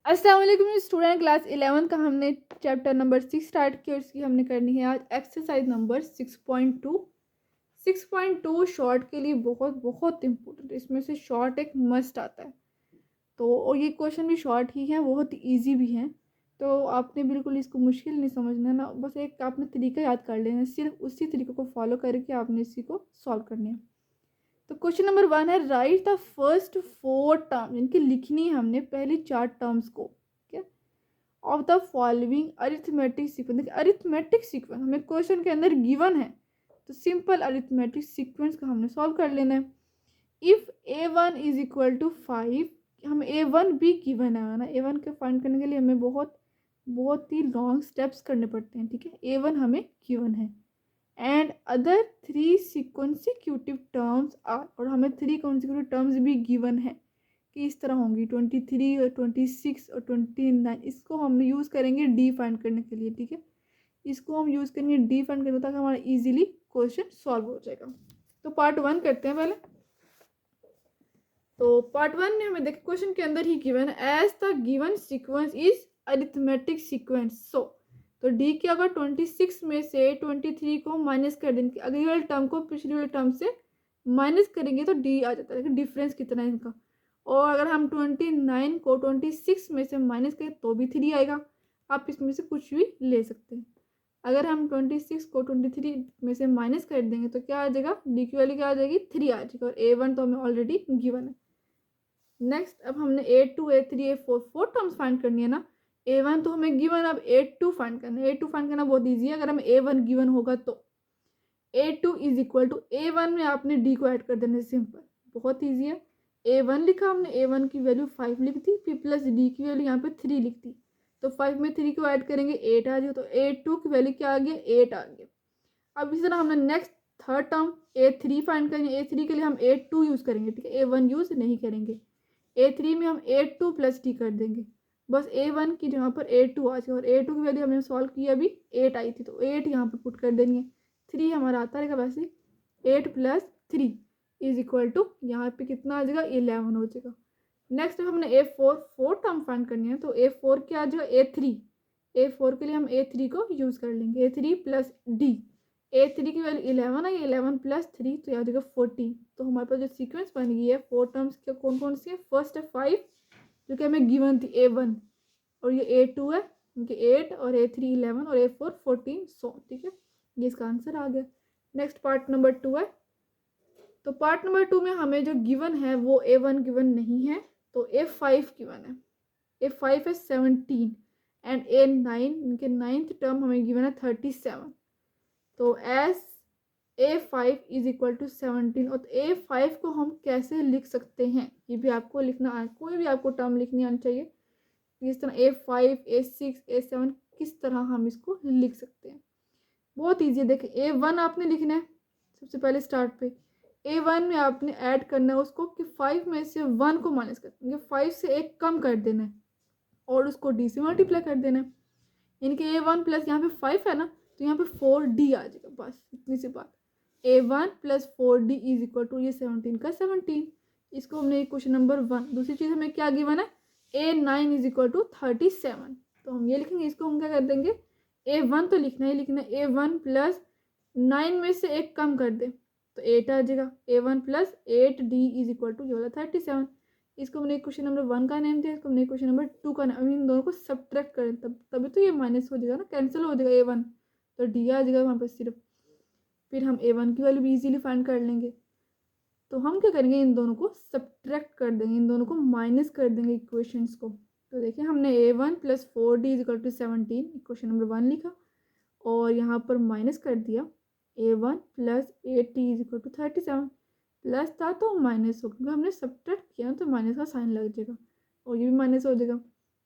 अस्सलाम वालेकुम student. Class 11 का हमने चैप्टर नंबर 6 स्टार्ट किया और इसकी हमने करनी है आज एक्सरसाइज नंबर 6.2। 6.2 शॉर्ट के लिए बहुत बहुत इंपॉर्टेंट, इसमें से शॉर्ट एक मस्ट आता है। तो और ये क्वेश्चन भी शॉर्ट ही है, बहुत ईजी भी है। तो आपने बिल्कुल इसको मुश्किल नहीं समझना ना, बस एक आपने तरीका याद कर लेना, सिर्फ उसी तरीके को फॉलो करके आपने इसी को सॉल्व करनी है। तो क्वेश्चन नंबर 1 है, राइट द फर्स्ट 4 टर्म, इनकी लिखनी है हमने पहली 4 टर्म्स को, ठीक है, of the following arithmetic sequence. देखिए अरिथमेटिक सीक्वेंस हमें क्वेश्चन के अंदर गिवन है, तो सिंपल अरिथमेटिक सीक्वेंस का हमने सॉल्व कर लेना है। If a1 is equal to 5, हम a1 भी गिवन है ना, a1 के फाइंड करने के लिए हमें बहुत ही लॉन्ग स्टेप्स करने पड़ते हैं, ठीक है। a1 हमें गिवन है एंड अदर 3 सिक्वेंसिक्यूटिव टर्म्स आर, और हमें 3 कॉन्सिक्यूटिव टर्म्स भी गिवन है कि इस तरह होंगी 23 और 26 और 29। इसको हम यूज़ करेंगे डी फाइंड करने के लिए, ठीक है। इसको हम यूज़ करेंगे डी फाइंड करने तक हमारा इजीली क्वेश्चन सॉल्व हो जाएगा। तो पार्ट 1 करते हैं पहले। तो पार्ट 1 में हमें देखिए क्वेश्चन के अंदर ही given as the given sequence is arithmetic sequence. So तो डी के अगर 26 में से 23 को माइनस कर देंगे, अगली वाले टर्म को पिछली वाले टर्म से माइनस करेंगे तो डी आ जाता है, डिफरेंस कितना है इनका। और अगर हम 29 को 26 में से माइनस करें तो भी 3 आएगा। आप इसमें से कुछ भी ले सकते हैं। अगर हम 26 को 23 में से माइनस कर देंगे तो क्या आ जाएगा, डी की वैल्यू क्या आ जाएगी, 3 आ जाएगा। और a1 तो हमें ऑलरेडी गिवन है। नेक्स्ट अब हमने a2 a3 a4 4 terms find करनी है ना। a1 तो हमें गिवन, अब a2 फाइंड करना है। a2 फाइंड करना बहुत ईजी है, अगर हमें a1 गिवन होगा तो a2 is equal to a1 में आपने d को ऐड कर देना है, सिंपल, बहुत ईजी है। a1 लिखा हमने, a1 की वैल्यू 5 लिख दी, फिर प्लस d की वैल्यू यहाँ पे 3 लिख दी, तो 5 में 3 को ऐड करेंगे 8 आ जाएगा। तो a2 की वैल्यू क्या आ गया, 8 आ गया। अब इसी तरह हमने next third term a3 find करेंगे। a3 के लिए हम a2 यूज़ करेंगे, ठीक है, a1 यूज़ नहीं करेंगे। a3 में हम a2 प्लस टी कर देंगे, बस a1 की जगह पर a2 आ जाए। और a2 की वैल्यू हमने सॉल्व किया अभी 8 आई थी, तो 8 यहाँ पर पुट कर देंगे। 3 हमारा आता रहेगा वैसे, 8 प्लस 3 इज इक्वल टू यहाँ पे कितना आ जाएगा, 11 हो जाएगा। नेक्स्ट हमने a4 4 टर्म फाइंड करनी है, तो a4 क्या आ जाएगा, a4 के लिए हम a3 को यूज़ कर लेंगे, a3 प्लस डी। a3 की वैल्यू 11 है, 11 प्लस 3 तो यहाँ जाएगा 14। तो हमारे पास जो सीक्वेंस बन गई है 4 टर्म्स के कौन कौन सी है, फर्स्ट है 5 जो कि हमें गिवन थी a1, और ये a2 है क्योंकि 8 और a3 11 और a4 14 100, ठीक है, ये इसका आंसर आ गया। नेक्स्ट पार्ट नंबर 2 है। तो पार्ट नंबर 2 में हमें जो गिवन है वो a1 गिवन नहीं है, तो a5 गिवन है। a5 है 17 एंड a9, इनके 9th टर्म हमें गिवन है 37। तो S a5 is equal to 17, और a5 को हम कैसे लिख सकते हैं, ये भी आपको लिखना है, कोई भी आपको टर्म लिखनी आनी चाहिए। इस तरह a5 a6 a7 किस तरह हम इसको लिख सकते हैं, बहुत ईजी है। देखिए a1 आपने लिखना है सबसे पहले स्टार्ट पे, a1 में आपने ऐड करना है उसको कि 5 में से 1 को माइनस कर, 5 से 1 कम कर देना है और उसको d से मल्टीप्लाई कर देना है। इनके a1 प्लस यहाँ पे 5 है ना, तो यहाँ पे 4d आ जाएगा, बस इतनी सी बात। a1 plus 4d is equal to ये 17 का 17। इसको हमने क्वेश्चन नंबर 1। दूसरी चीज़ हमें क्या गिवन है, a9 इज इक्वल टू 37, तो हम ये लिखेंगे। इसको हम क्या कर देंगे, a1 तो लिखना ही लिखना है, a1 प्लस 9 में से 1 कम कर दे तो 8 आ जाएगा। a1 plus 8d is equal to ये वाला 37। इसको हमने क्वेश्चन नंबर 1 का नेम दिया, इसको हमने क्वेश्चन नंबर 2 का नेम, इन दोनों को सब्ट्रैक्ट करें तभी तो ये माइनस हो जाएगा ना, कैंसिल हो जाएगा a1, तो d आ जाएगा वहाँ पर सिर्फ। फिर हम a1 की वैल्यू भी इजीली फाइंड कर लेंगे। तो हम क्या करेंगे, इन दोनों को सब्ट्रैक्ट कर देंगे, इन दोनों को माइनस कर देंगे इक्वेशंस को। तो देखिए हमने a1 plus 4d is equal to 17 question number 1 लिखा, और यहाँ पर माइनस कर दिया a1 plus 8d is equal to 37, plus था तो माइनस हो, क्योंकि हमने सब्ट्रैक्ट किया तो माइनस का साइन लग जाएगा और ये भी माइनस हो जाएगा।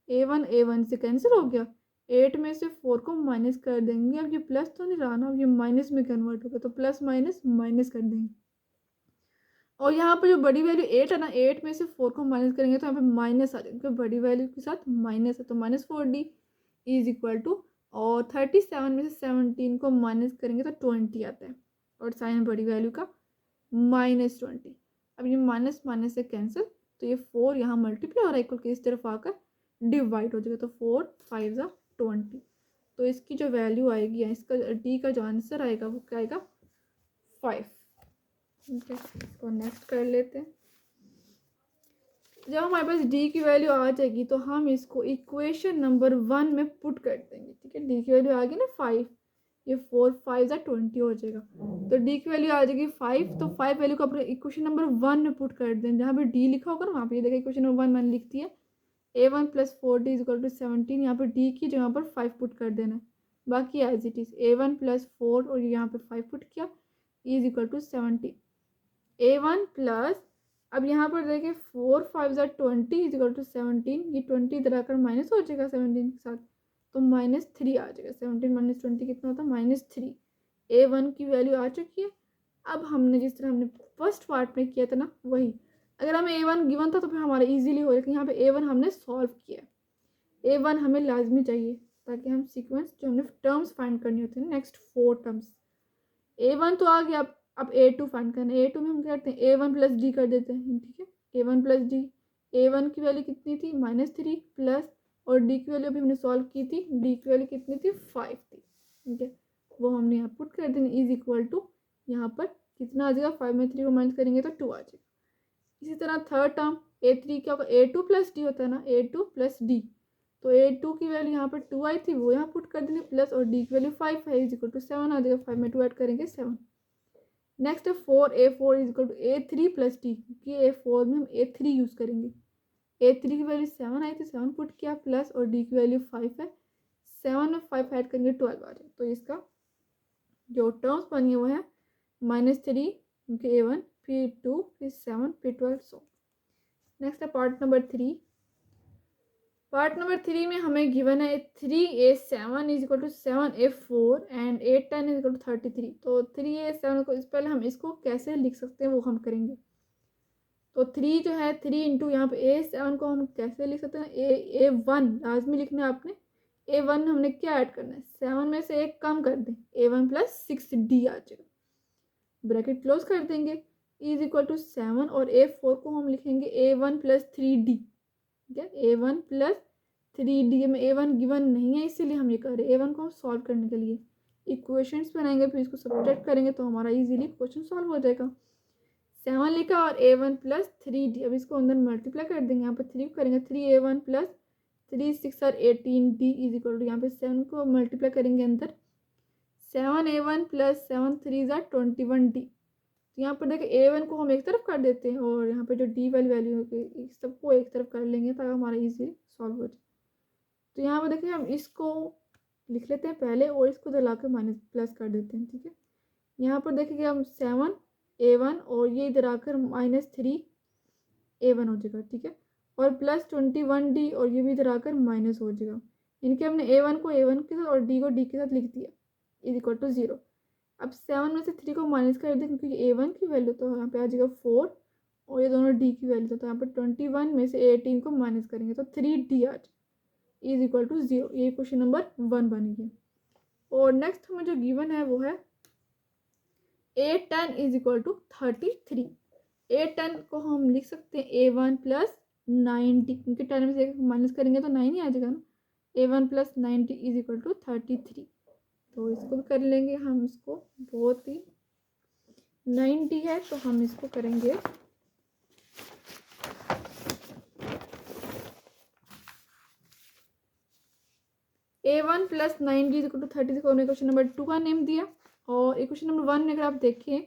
a1 से कैंसिल हो गया, 8 में से 4 को माइनस कर देंगे, अब ये प्लस तो नहीं रहा ना, अब ये माइनस में कन्वर्ट होगा, तो प्लस माइनस माइनस कर देंगे। और यहाँ पर जो बड़ी वैल्यू 8 है ना, 8 में से 4 को माइनस करेंगे तो यहाँ पे माइनस आ जाएगा, क्योंकि बड़ी वैल्यू के साथ माइनस है, तो minus 4d is equal to, और 37 में से 17 को माइनस करेंगे तो 20 आता है, और साइन बड़ी वैल्यू का -20। अब ये माइनस माइनस से कैंसिल, तो ये 4 यहाँ मल्टीप्लाई हो रहा है इक्वल के इस तरफ आकर डिवाइड हो जाएगा, तो 4 5 ज़ा 20। तो इसकी जो वैल्यू आएगी, इसका डी का जो आंसर आएगा वो क्या आएगा 5। ठीक है, इसको नेक्स्ट कर लेते हैं। जब हमारे पास डी की वैल्यू आ जाएगी तो हम इसको इक्वेशन नंबर 1 में पुट कर देंगे। ठीक है, डी की वैल्यू आ गई ना 5, ये 4 5 ज़ा 20 हो जाएगा। तो डी की वैल्यू आ जाएगी 5, तो 5 वैल्यू को अपने इक्वेशन नंबर 1 में पुट कर दें। जहाँ पे डी लिखा होगा ना वहाँ पे देखिए इक्वेशन नंबर 1 मैंने लिख दिया, a1 + 4d = 17। यहाँ पर डी की जगह पर 5 पुट कर देना है, बाकी एज इट इज़ a1 + 4 और यहाँ पे 5 पुट किया = 70। a1 प्लस, अब यहाँ पर देखिए 4 5 ज़ा 20 = 17। ये 20 इधर आकर माइनस हो जाएगा 17 के साथ, तो -3 आ जाएगा। 17 - 20 कितना होता है -3। a1 की वैल्यू आ चुकी है। अब हमने जिस तरह हमने फर्स्ट पार्ट में किया था ना वही, अगर हमें a1 गिवन था तो फिर हमारा इजीली हो, लेकिन यहाँ पे a1 हमने सॉल्व किया। a1 हमें लाजमी चाहिए ताकि हम सीक्वेंस जो हमने टर्म्स फाइंड करनी होती है नेक्स्ट 4 टर्म्स। a1 तो आ गया, अब a2 फाइंड करना है। a2 में हम क्या करते हैं a1 + d कर देते हैं। ठीक है, a1 + d, a1 की वैल्यू कितनी थी -3 प्लस, और d की वैल्यू अभी हमने सॉल्व की थी, d की वैल्यू कितनी थी 5 थी। ठीक है, वो हमने यहाँ पुट कर देंगे = यहाँ पर कितना आ जाएगा 5 में 3 को माइनस करेंगे तो 2 आ जाएगा। इसी तरह थर्ड टर्म a3 क्या होगा, a2 + d होता है ना, a2 + d, तो a2 की वैल्यू यहाँ पर 2 आई थी, वो यहाँ पुट कर देंगे प्लस, और d की वैल्यू 5 है = 7 आ जाएगा। 5 में 2 ऐड करेंगे 7। नेक्स्ट है 4a4 = a3 + d, क्योंकि a4 में हम a3 यूज़ करेंगे। a3 की वैल्यू 7 आई थी, 7 पुट किया प्लस, और d की वैल्यू 5 है, 7 में 5 ऐड करेंगे 12 आ जाएगा। तो इसका जो टर्म्स बनी वो है -3 क्योंकि a1, फिर 2, फिर 7, फिर 12। सो नेक्स्ट है पार्ट नंबर 3। पार्ट नंबर 3 में हमें गिवन है 3a7 = 7a4 एंड a10 = 33। तो 3a7 को पहले हम इसको कैसे लिख सकते हैं वो हम करेंगे। तो 3 जो है 3 इंटू यहाँ पे a7 को हम कैसे लिख सकते हैं, a1 लाजमी लिखना है आपने। a1 हमने क्या ऐड करना है, 7 में से एक कम कर दें, a1 + 6d आ जाएगा, ब्रैकेट क्लोज कर देंगे = 7, और a4 को हम लिखेंगे a1 + 3d। ठीक है, a1 + 3d में a1 गिवन नहीं है इसीलिए हम ये कर रहे हैं। a1 को हम सॉल्व करने के लिए इक्वेशंस बनाएंगे, फिर इसको सब्ट्रैक्ट करेंगे तो हमारा इजीली क्वेश्चन सॉल्व हो जाएगा। 7 लिखा और a1 + 3d, अब इसको अंदर मल्टीप्लाई कर देंगे। यहाँ पर 3 करेंगे, 3a1 + 3 6 और 18d = यहाँ पे 7 को मल्टीप्लाई करेंगे अंदर, 7a1 + 7 3 ज़ा 21d। तो यहाँ पर देखिए a1 को हम एक तरफ कर देते हैं, और यहाँ पे जो d वाली वैल्यू है सबको एक तरफ कर लेंगे ताकि हमारा इजी सॉल्व हो जाए। तो यहाँ पर देखिए हम इसको लिख लेते हैं पहले, और इसको दला कर माइनस प्लस कर देते हैं। ठीक है, यहाँ पर देखिए हम 7a1 और ये इधर आकर -3a1 हो जाएगा। ठीक है, और प्लस 21d, और ये भी इधर आकर माइनस हो जाएगा। इनके हमने a1 को a1 के साथ और d को d के साथ लिख दिया = 0। अब 7 में से 3 को माइनस कर दें क्योंकि a1 की वैल्यू तो यहाँ पे आ जाएगा 4, और ये दोनों d की वैल्यू तो यहाँ पर 21 में से 18 को माइनस करेंगे तो 3d आ जाए = 0। ये क्वेश्चन नंबर 1 बन गया। और नेक्स्ट हमें जो गिवन है वो है a10 = 33। a10 को हम लिख सकते हैं a1 + 90, क्योंकि 10 में से माइनस करेंगे तो 9 ही आ जाएगा ना। a1 + 90 = 33। तो इसको भी कर लेंगे हम, इसको बहुत ही 90 है तो हम इसको करेंगे a1 + 90 = 30 को हमने क्वेश्चन नंबर 2 का नेम दिया। और क्वेश्चन नंबर 1 में अगर आप देखें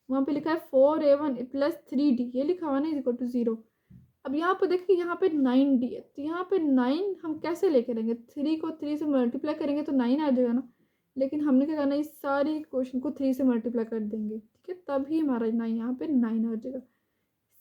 वहाँ पे लिखा है 4a1 + 3d, ये लिखा हुआ ना = 0। अब यहाँ पर देखिए यहाँ पे 9d है, तो यहाँ पे 9 हम कैसे लेके रहेंगे, 3 को 3 से मल्टीप्लाई करेंगे तो 9 आ जाएगा ना। लेकिन हमने क्या करना है, इस सारी क्वेश्चन को 3 से मल्टीप्लाई कर देंगे। ठीक है, तभी हमारा यहाँ पे 9 आ जाएगा।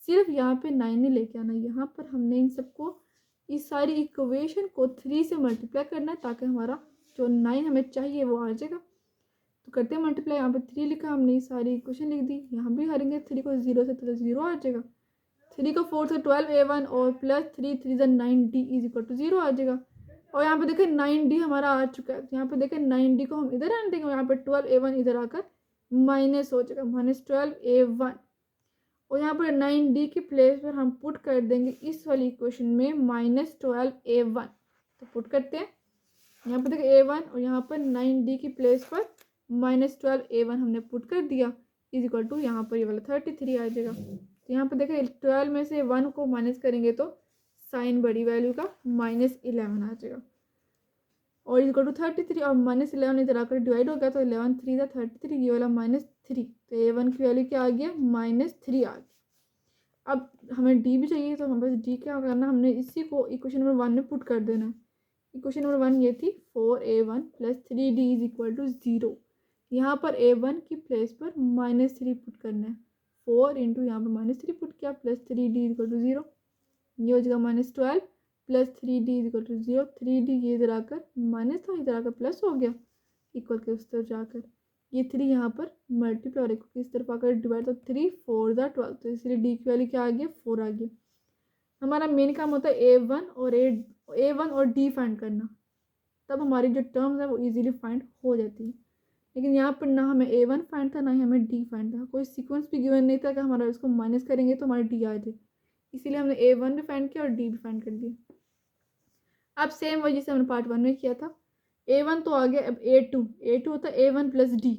सिर्फ यहाँ पे 9 नहीं लेके आना, यहाँ पर हमने इन सबको इस सारी इक्वेशन को 3 से मल्टीप्लाई करना है ताकि हमारा जो 9 हमें चाहिए वो आ जाएगा। तो करते हैं मल्टीप्लाई, यहाँ पे 3 लिखा हमने, सारी इक्वेशन लिख दी। यहाँ भी करेंगे 3 को 0 से तो 0 आ जाएगा, 3 को 4 से 12a1 और प्लस 3 3 ज़ा 9d = 0 आ जाएगा। और यहाँ पे देखें 9d हमारा आ चुका है, तो यहाँ पे देखें 9d को हम इधर आने देंगे, यहाँ पे 12a1 इधर आकर माइनस हो जाएगा, -12a1। और यहाँ पर 9D की प्लेस पर हम पुट कर देंगे इस वाली इक्वेशन में -12A1। तो पुट करते हैं, यहाँ पर देखिए A1 और यहाँ पर 9D की प्लेस पर -12A1 हमने पुट कर दिया, इज इक्वल टू यहाँ पर ये वाला 33 आ जाएगा। तो यहाँ पर देखिए 12 में से 1 को माइनस करेंगे तो साइन बड़ी वैल्यू का -11 आ जाएगा, और इक्वल टू 33 और -11 इधर आकर डिवाइड हो गया तो 11 3 था 33, ये वाला -3, तो A1 की वैल्यू क्या आ गया -3 आ गया। अब हमें डी भी चाहिए, तो हम बस डी क्या करना, हमने इसी को इक्वेशन नंबर 1 में पुट कर देना है। इक्वेशन नंबर 1 ये थी 4A1 + 3D is equal to 0। यहाँ पर A1 की प्लेस पर -3 पुट करना है, 4 इंटू यहाँ पर -3 पुट किया plus 3D is equal to 0, ये हो जाएगा -12 + 3D is equal to 0। 3D ये इधर आकर माइनस था, इधर आकर प्लस हो गया, इक्वल के उस तरफ जाकर ये 3 यहाँ पर मल्टीप्लाई और इक्वल इस तरफ आकर डिवाइड, तो 3 4 × 12, तो इसलिए डी की वैल्यू क्या आ गया 4 आ गया। हमारा मेन काम होता है A1 और डी फाइंड करना, तब हमारी जो टर्म्स है वो इजीली फाइंड हो जाती है। लेकिन यहाँ पर ना हमें A1 फाइंड था ना ही हमें डी फाइंड था, कोई सीक्वेंस भी गिवन नहीं था कि हमारा इसको माइनस करेंगे तो हमारा डी आ जाए, इसीलिए हमने A1 भी फाइंड किया और डी भी फाइंड कर दिया। अब सेम वही जैसे हमने पार्ट 1 में किया था, A1 तो आ गया, अब A2 होता है A1 + D,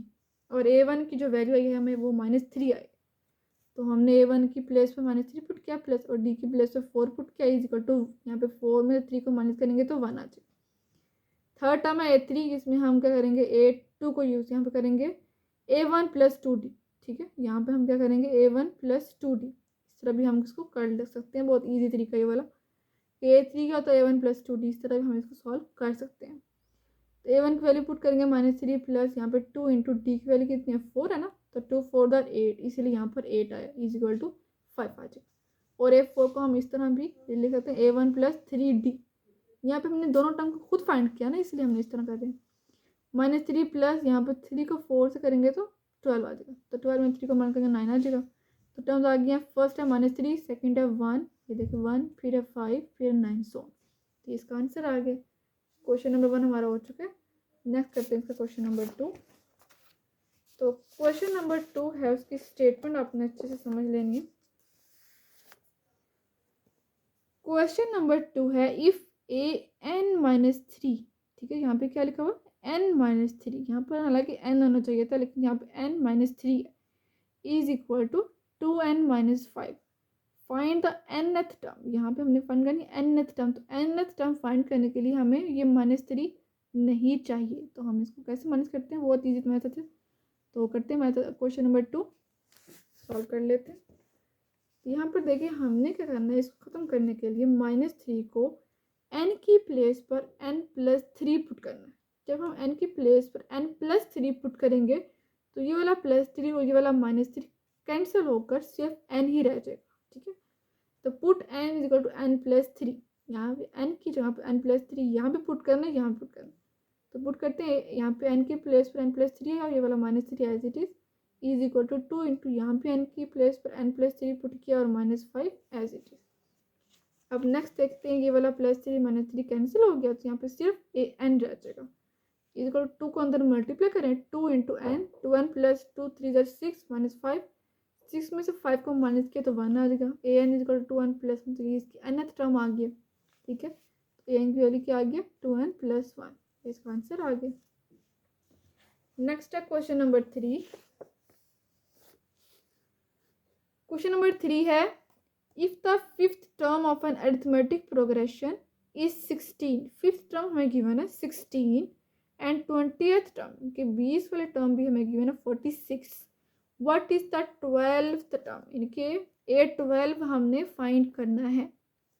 और A1 की जो वैल्यू आई है हमें वो -3 आई, तो हमने A1 की प्लेस पे -3 पुट किया प्लस, और D की प्लेस पे 4 पुट किया इज इक्वल टू, यहाँ पे 4 में 3 को माइनस करेंगे तो 1 आ जाए। थर्ड टर्म है A3, जिसमें हम क्या करेंगे A2 को यूज़ यहाँ पे करेंगे A1 + 2D, ठीक है। यहाँ पे हम क्या करेंगे A1 + 2D, इस तरह भी हम इसको कर ले सकते हैं, बहुत ईजी तरीका ये वाला। A3 का होता है A1 + 2D, इस तरह भी हम इसको सॉल्व कर सकते हैं। तो A1 की वैल्यू पुट करेंगे -3 प्लस यहाँ पे 2 इंटू डी की वैल्यू कितनी है 4 है ना, तो 2 4 = 8, इसीलिए यहाँ पर 8 आया इज इक्वल टू 5 आ जाएगा। और A4 को हम इस तरह भी लिख सकते हैं A1 + 3D, यहाँ पे हमने दोनों टर्म को खुद फाइंड किया ना, इसलिए हमने इस तरह कर दिया। -3 प्लस यहाँ पर 3 को 4 से करेंगे तो 12 आ जाएगा, तो 12 में 3 को माइनस करेंगे 9 आ जाएगा। तो टर्म्स आ गया, फर्स्ट है -3, सेकेंड है 1, ये देखिए 1, फिर है 5, फिर 9 सो, तो इसका आंसर आ गया। क्वेश्चन नंबर 1 हमारा हो चुका है। नेक्स्ट करते हैं इसका क्वेश्चन नंबर 2। तो क्वेश्चन नंबर 2 है, उसकी स्टेटमेंट आपने अच्छे से समझ लेनी है। क्वेश्चन नंबर 2 है, इफ n-3, ठीक है, यहाँ पे क्या लिखा हुआ n-3, यहाँ पर हालांकि n होना चाहिए था लेकिन यहाँ पे n-3 is equal to 2n-5, find the nth term. यहाँ पे हमने फाइंड करनी nth टर्म, तो nth टर्म फाइंड करने के लिए हमें ये -3 नहीं चाहिए, तो हम इसको कैसे माइनस करते हैं, बहुत ईजी मेथड है, तो करते हैं मेथड। क्वेश्चन नंबर 2 सॉल्व कर लेते हैं। यहाँ पर देखिए हमने क्या करना है, इसको ख़त्म करने के लिए -3 को n की प्लेस पर n+3 पुट करना है। जब हम n की प्लेस पर n+3 पुट करेंगे तो ये वाला +3 और ये वाला -3 कैंसिल होकर सिर्फ n ही रह जाएगा, ठीक है। तो put n is equal to n+3, यहाँ पे n की जगह पर n+3 यहाँ पे पुट करना है, यहाँ पे पुट करना है, तो पुट करते हैं। यहाँ पे n की प्लेस पर n+3 है और ये वाला -3 as it is equal to 2 into यहाँ पे n की प्लेस पर n+3 पुट किया और -5 एज इट इज। अब नेक्स्ट देखते हैं, ये वाला +3 -3 कैंसिल हो गया, तो यहाँ पे सिर्फ n रह जाएगा। इज इक्वल टू 2 को अंदर मल्टीप्लाई करें, 2 इंटू n, 2n + 2 3 = 6 -5, 6 में से 5 को माइनस किया तो 1 आ जाएगा। an is equal to 2n + 1, तो ये इसकी nth टर्म आ गया, ठीक है। तो an की वैल्यू क्या आ गया 2n + 1, इसका आंसर आ गया। नेक्स्ट है क्वेश्चन नंबर 3। क्वेश्चन नंबर 3 है, if the fifth term of an arithmetic progression is 16, fifth term हमें गिवन है 16 एंड 20th टर्म के 20 वाले टर्म भी हमें गिवन है 46, what is the 12th term, इनके A12 हमने फाइंड करना है।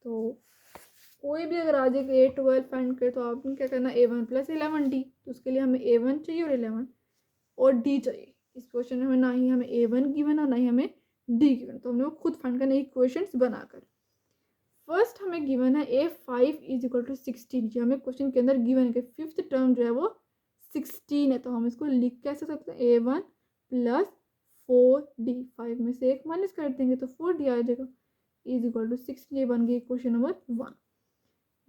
तो कोई भी अगर आ जाए A12 फाइंड करे तो आपने क्या करना, A1 + 11D, तो उसके लिए हमें A1 चाहिए और 11 और D चाहिए। इस क्वेश्चन में हमें ना ही हमें A1 गिवन और ना ही हमें D गिवन, तो हमने वो खुद फाइंड करना है इक्वेशंस बनाकर। फर्स्ट हमें गिवन है A5 इज इक्वल टू 16, जो हमें क्वेश्चन के अंदर गिवन है कि फिफ्थ टर्म जो है वो 16 है, तो हम इसको लिख कैसे सकते हैं, A1 + 4D, 5 में से 1 माइनस कर देंगे तो 4D आ जाएगा इज इक्वल टू 16, ये बन गई क्वेश्चन नंबर 1।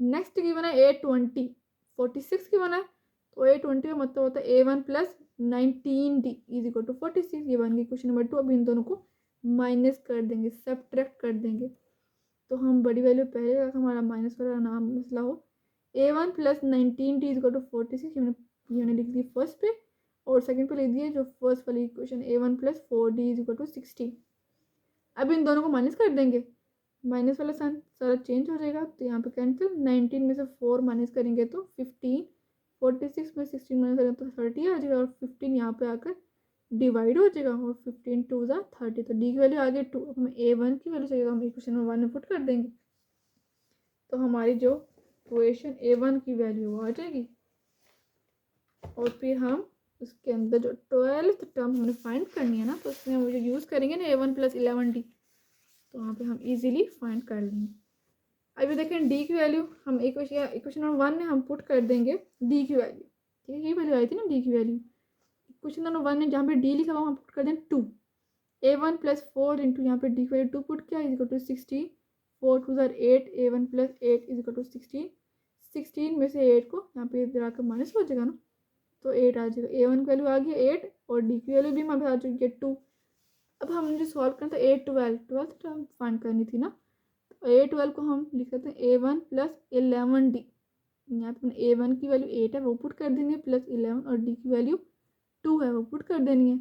नेक्स्ट गिवन है A20, 46 गिवन है, तो A20 का मतलब होता है A1 + 19D is equal to 46, ये बन गई क्वेश्चन नंबर 2। अब इन दोनों को माइनस कर देंगे, सब्ट्रैक्ट कर देंगे। तो हम बड़ी वैल्यू पहले रखा, हमारा माइनस वाला नाम मसला हो। A1 plus 19t is equal to 46, हमने लिख दी फर्स्ट पे, और सेकंड पे लिख दिए जो फर्स्ट वाली equation A1 plus 4d is equal to 16। अब इन दोनों को माइनस कर देंगे, माइनस वाला साइन सारा चेंज हो जाएगा, तो यहाँ पे कैंसिल। 19 में से 4 माइनस करेंगे तो 15, 46 में 16 माइनस करेंगे तो 30 आ जाएगा, और 15 यहाँ पे आकर डिवाइड हो जाएगा, और 15 टू ज़ा 30, तो डी की वैल्यू आ गई 2। हमें A1 की वैल्यू चाहिए, तो हम इक्वेशन नंबर 1 में पुट कर देंगे, तो हमारी जो इक्वेशन A1 की वैल्यू आ जाएगी। और फिर हम उसके अंदर जो 12th टर्म हमने फाइंड करनी है ना, तो उसमें हम जो यूज़ करेंगे ना A1 प्लस 11d, तो वहाँ पे हम इजीली फाइंड कर लेंगे। अभी देखें डी की वैल्यू हम इक्वेशन नंबर 1 में हम पुट कर देंगे डी की वैल्यू, ठीक है, ये वैल्यू आई थी ना डी की वैल्यू। क्वेश्चन नंबर 1 में जहाँ पे डी लिखा हुआ हम पुट कर दें 2, A1 प्लस 4 इंटू यहाँ पे डी की वैल्यू 2 पुट किया is equal to 16, 4 twos are 8, A1 plus 8 is equal to 16। 16 में से 8 को यहाँ पे इधर आकर माइनस हो जाएगा ना, तो 8 आ जाएगा। A1 की वैल्यू आ गई 8, और डी की वैल्यू भी हमारे आ चुकी है 2। अब हम जो सॉल्व करना था A12 टर्म फाइंड करनी थी ना, तो A12 को हम लिख सकते हैं A1 प्लस 11d। यहाँ पे A1 की वैल्यू 8 है वो पुट कर देनी है, प्लस 11, और डी की वैल्यू 2 है वो पुट कर देनी है।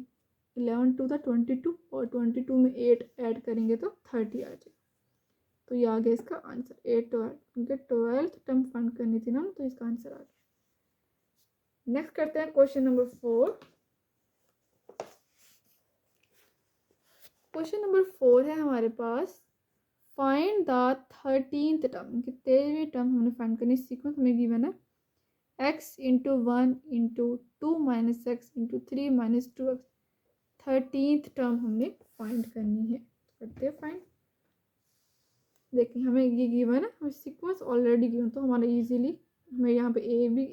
11 टू था 22, और 22 में 8 ऐड करेंगे तो 30 आ जाएगा। तो ये आ गया इसका आंसर A12, क्योंकि 12th टर्म फाइंड करनी थी ना, तो इसका आंसर आ गया। नेक्स्ट करते हैं क्वेश्चन नंबर 4। क्वेश्चन नंबर 4 है हमारे पास, फाइंड द 13th टर्म, कि 13वीं टर्म हमने फाइंड करनी। सीक्वेंस हमें गिवन है x into 1 into 2 minus x into 3 minus 2x। 13th term हमने फाइंड करनी है, करते हैं फाइंड। देखिए हमें ये गिवन है, हमें सीक्वेंस ऑलरेडी गिवन, तो हमारा इजीली हमें यहाँ पे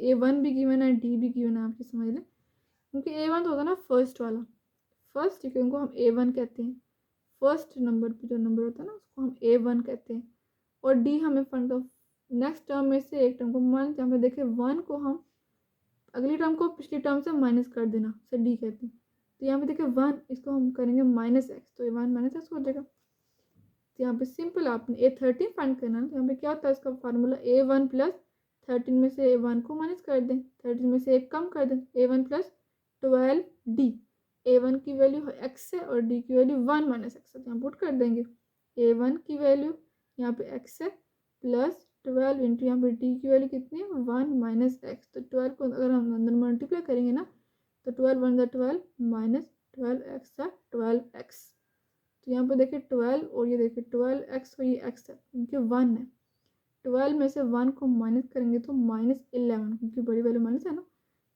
A1 भी गिवन है, D भी गिवन है, आपकी समझ लें। क्योंकि A1 तो होता है ना फर्स्ट वाला, फर्स्ट, ठीक है, उनको हम A1 कहते हैं। फर्स्ट नंबर पे जो नंबर होता है ना उसको हम A1 कहते हैं। और डी हमें फाइंड ऑफ नेक्स्ट टर्म में से एक टर्म को मान, यहाँ पे देखिए 1 को हम अगली टर्म को पिछली टर्म से माइनस कर देना, से डी कहते हैं। तो यहाँ पे देखिए 1, इसको हम करेंगे माइनस एक्स, तो ये 1 माइनस एक्स हो जाएगा। तो यहाँ पे सिंपल आपने A13 फाइंड करना है, तो यहाँ पे क्या होता है इसका फार्मूला, A1 प्लस 13 में से 1 को माइनस कर दें, 13 में से 1 कम कर दें, A1 प्लस 12d। A1 की वैल्यू x है और d की वैल्यू 1 माइनस एक्स है, तो यहाँ पुट कर देंगे। A1 की वैल्यू यहाँ पे x है, प्लस 12 इंटू यहाँ पे d की वैल्यू कितनी है 1 माइनस एक्स। तो 12 को अगर हम अंदर मल्टीप्लाई करेंगे ना, तो 12 1 12 माइनस 12x है 12x। तो यहाँ पे देखिए 12 और ये देखिए 12x और ये x है, क्योंकि 1 है। 12 में से 1 को माइनस करेंगे तो माइनस 11, क्योंकि बड़ी वैल्यू माइनस है ना,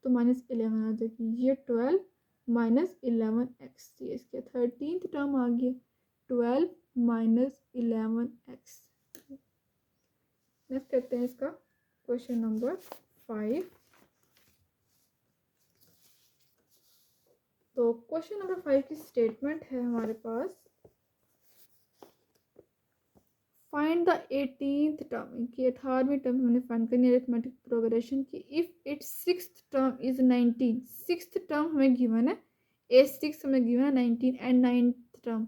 तो माइनस 11 आ जाएगी। ये 12 माइनस 11x, ये इसके 13th टर्म आ गया 12 माइनस 11x। नेक्स्ट करते हैं इसका क्वेश्चन नंबर 5। तो क्वेश्चन नंबर 5 की स्टेटमेंट है हमारे पास, फाइंड द 18th टर्म, की 18वीं टर्म हमने फाइंड करनी है अरिथमेटिक प्रोग्रेशन की। If it's 6th term is 19, 6th term हमें गिवन है, A6 हमें गिवन है 19, एंड 9th टर्म,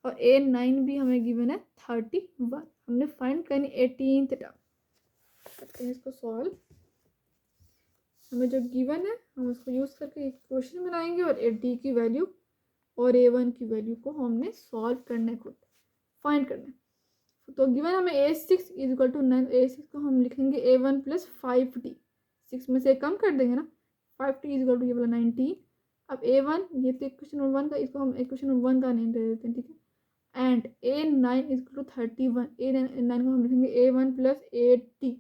और A9 भी हमें गिवन है 31। हमने फाइंड करनी 18th टर्म। करते हैं इसको सॉल्व। हमें जो गिवन है हम उसको यूज़ करके एक क्वेश्चन बनाएंगे, और D की वैल्यू और A1 की वैल्यू को हमने सॉल्व करना है, खुद फाइंड करना है। तो गिवन हमें A6 is equal to 9, A6 को हम लिखेंगे A1 प्लस 5d। 6 में से कम कर देंगे ना, 5d इज इक्वल टू ये वाला 19। अब A1 ये तो इक्वेशन नंबर 1 का, इसको हम इक्वेशन नंबर 1 का नेम दे देते हैं, ठीक है। And A9 is equal to 31, A9 को हम लिखेंगे A1 plus 8d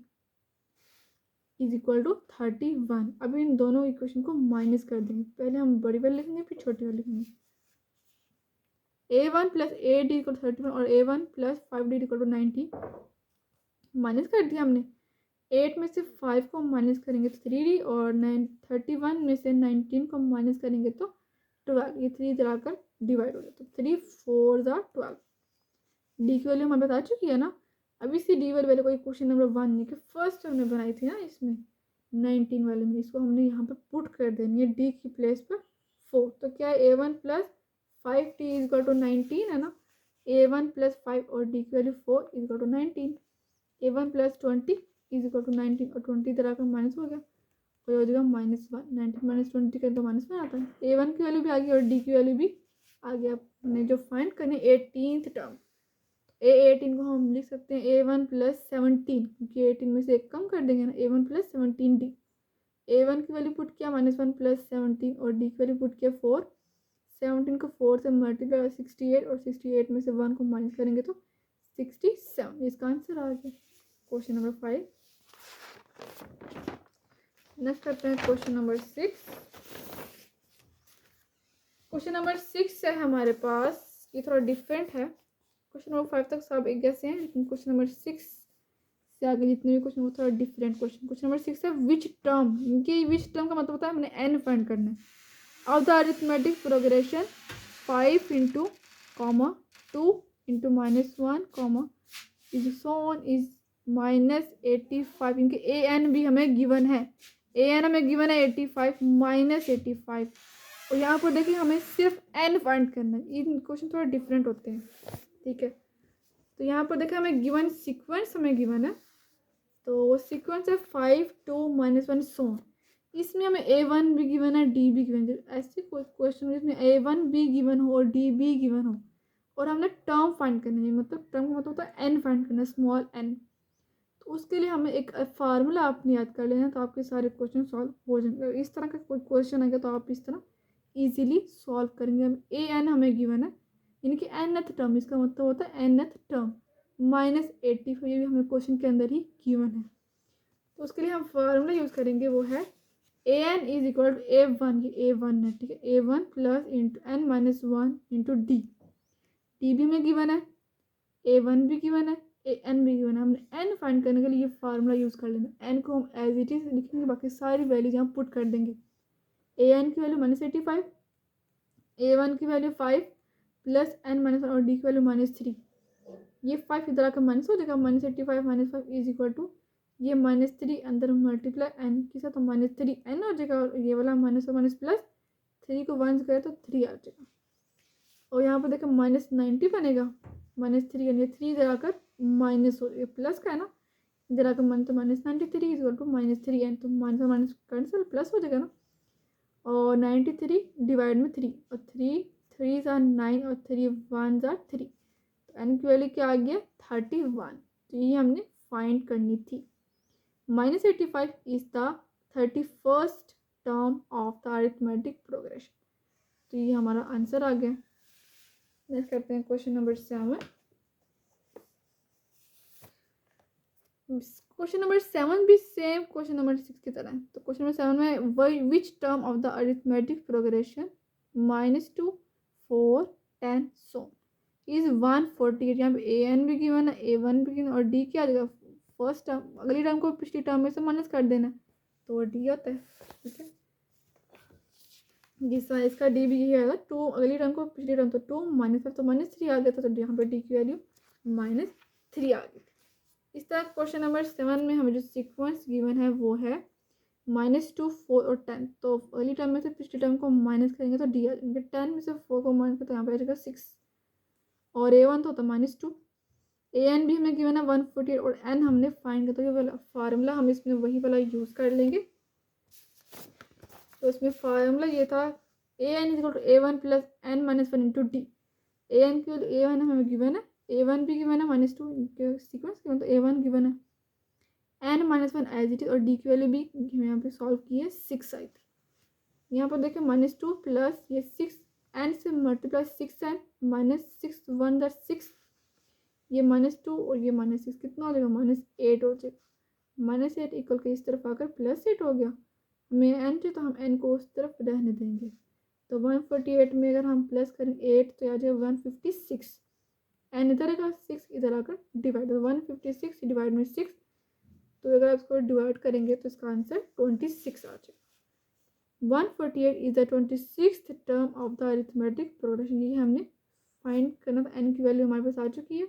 is equal to 31। अब इन दोनों इक्वेशन को माइनस कर देंगे, पहले हम बड़ी वाली लिखेंगे फिर छोटी वाली लिखेंगे। A1 plus 8d equal to 31 और A1 plus 5d equal to 90। Minus कर दिया हमने, 8 में से 5 को माइनस करेंगे तो 3d, और 31 में से 19 को माइनस करेंगे तो 12। ये 3 जलाकर डिवाइड हो जाता है, 3 4 12। डी की वैल्यू हमें बता चुकी है ना। अब इसी डी वाली वैल्यू को क्वेश्चन नंबर 1 में, कि फर्स्ट हमने बनाई थी ना इसमें 19 वाले में, इसको हमने यहाँ पे पुट कर देनी है डी की प्लेस पर 4। तो क्या है A1 plus 5t is equal to 19 है ना, a1 प्लस 5 और d की value 4 is equal to 19, a1 plus 20 is equal to 19 और 20 इधर आकर माइनस हो गया और हो जाएगा -1, 19 माइनस 20 करें तो -1 आता है, a1 की वैल्यू भी आ गई और d की वैल्यू भी आ गया। अपने जो फाइंड करने 18th टर्म, a18 को हम लिख सकते हैं a1 प्लस 17, क्योंकि 18 में से एक कम कर देंगे ना, a1 प्लस 17d, a1 की वैल्यू पुट किया -1 प्लस 17 और d की वैल्यू पुट किया 4, 17 को 4 से मल्टीप्लाई और 68 और 68 में से 1 को माइनस करेंगे तो 67, इसका आंसर आ गया क्वेश्चन नंबर 5। नेक्स्ट करते हैं क्वेश्चन नंबर 6। क्वेश्चन नंबर 6 है हमारे पास, ये थोड़ा डिफरेंट है, क्वेश्चन नंबर 5 तक सब एक जैसे हैं, लेकिन क्वेश्चन नंबर 6 से आगे जितने भी क्वेश्चन वो थोड़ा डिफरेंट क्वेश्चन। क्वेश्चन नंबर 6 है विच टर्म, इनके विच टर्म का मतलब होता है हमने n फाइंड करना है, of the arithmetic progression 5 into comma 2 into -1 is so on is -85, इनके ए एन भी हमें गिवन है, ए एन हमें गिवन है 85 -85, और यहाँ पर देखिए हमें सिर्फ n फाइंड करना है, इन क्वेश्चन थोड़ा डिफरेंट होते हैं, ठीक है। तो यहाँ पर देखिए हमें गिवन सीक्वेंस हमें गिवन है, तो वो सीक्वेंस है 5 2 -1 सो, इसमें हमें a1 भी गिवन है d भी गिवन है, ऐसे कोई क्वेश्चन जिसमें a1 भी गिवन हो और d भी गिवन हो और हमने टर्म फाइंड करनी है, मतलब टर्म का मतलब होता है n फाइंड करना है, स्मॉल n, तो उसके लिए हमें एक फार्मूला आपने याद कर लेना, तो आपके सारे क्वेश्चन सॉल्व हो जाएंगे। इस तरह का कोई क्वेश्चन आएगा तो आप इस तरह इजीली सॉल्व करेंगे। ए एन हमें गिवन है, यानी कि nth टर्म, इसका मतलब होता है nth टर्म -85, ये भी हमें क्वेश्चन के अंदर ही गिवन है, तो उसके लिए हम फार्मूला यूज़ करेंगे, वो है A n is equal to a1, ये a1 है, ठीक है, a1 plus into n minus 1 into D, D भी हमें गिवन है, a1 भी गिवन है, एन भी गिवन है, हमने n फाइंड करने के लिए ये फार्मूला यूज़ कर लेना, n को हम एज इट इज लिखेंगे, बाकी सारी वैल्यूज यहाँ पुट कर देंगे, ए एन की वैल्यू -85, a1 की वैल्यू 5 प्लस n माइनस 1 और d की वैल्यू -3, ये 5 इधर आकर माइनस हो जाएगा, -85 -5 इज इक्वल टू ये -3 अंदर मल्टीप्लाई n के साथ तो -3n हो जाएगा, और ये वाला माइनस और माइनस प्लस 3 को 1 करें तो 3 आ जाएगा, और यहाँ पर देखो -90 बनेगा, -3 यानी 3 इधर आकर माइनस हो, ये प्लस का है ना, इधर आकर मन तो -93 इज इक्वल टू -3n, तो माइनस और माइनस कैंसिल प्लस हो जाएगा ना, और 93 डिवाइड में 3 और 3 3 आर 9 और 3 1 आर 3, तो n की वैल्यू क्या आ गया 31, तो ये हमने फाइंड करनी थी। -85 is the 31st term of the arithmetic progression, तो ये हमारा आंसर आ गया। नेक्स्ट करते हैं क्वेश्चन नंबर 7। क्वेश्चन नंबर 7 भी सेम क्वेश्चन नंबर 6 की तरह है, तो क्वेश्चन नंबर 7 में which term of the arithmetic progression -2 4 10 so is 148, यहाँ पे ए एन भी गिवन है, a1 भी गिवन और डी क्या आ जाएगा, फर्स्ट टर्म, अगली टर्म को पिछली टर्म में से माइनस कर देना, तो डी होता है, ठीक है, जिस इसका डी भी यही आएगा, 2 अगली टर्म को पिछली टर्म, तो 2 -5 तो -3 आ गया था, तो यहाँ पे डी की वैल्यू -3 आ गई। इस तरह क्वेश्चन नंबर 7 में हमें जो सीक्वेंस गिवन है वो है -2 4 और 10, तो अगली टर्म में से पिछली टर्म को माइनस करेंगे तो डी आ जाएंगे, 10 में से 4 को माइनस करें तो यहाँ पे आ जाएगा 6, और a1 तो होता है -2, ए एन भी हमें गिवन है 148 और n हमने फाइंड किया, तो ये वाला फार्मूला हम इसमें वही वाला यूज़ कर लेंगे, तो इसमें फार्मूला ये था A n is equal to a1 plus n minus 1 into D, A n की वैल्यू a1 हमें गिवन है, a1 भी गिवन है -2 सीक्वेंस गिवन, तो a1 गिवन है, n -1 एज इट इज, और डी की वैल्यू भी यहाँ पे सॉल्व की है 6 आई थी, यहाँ पर देखिए -2 प्लस ये 6 n से मल्टीप्लाई 6n -6 1 दैट 6, ये -2 और ये -6 कितना हो जाएगा -8 हो जाएगा, -8 इक्वल के इस तरफ आकर +8 हो गया, हमें n चाहिए तो हम n को उस तरफ रहने देंगे, तो 148 में अगर हम प्लस करें 8 तो आ जाएगा 156, n इधर आएगा 6 इधर आकर डिवाइड, 156 डिवाइड में 6, तो अगर आप इसको डिवाइड करेंगे तो इसका आंसर 26 आ जाएगा। 148 is the 26th term of the arithmetic progression, ये हमने फाइंड करना था, n की वैल्यू हमारे पास आ चुकी है,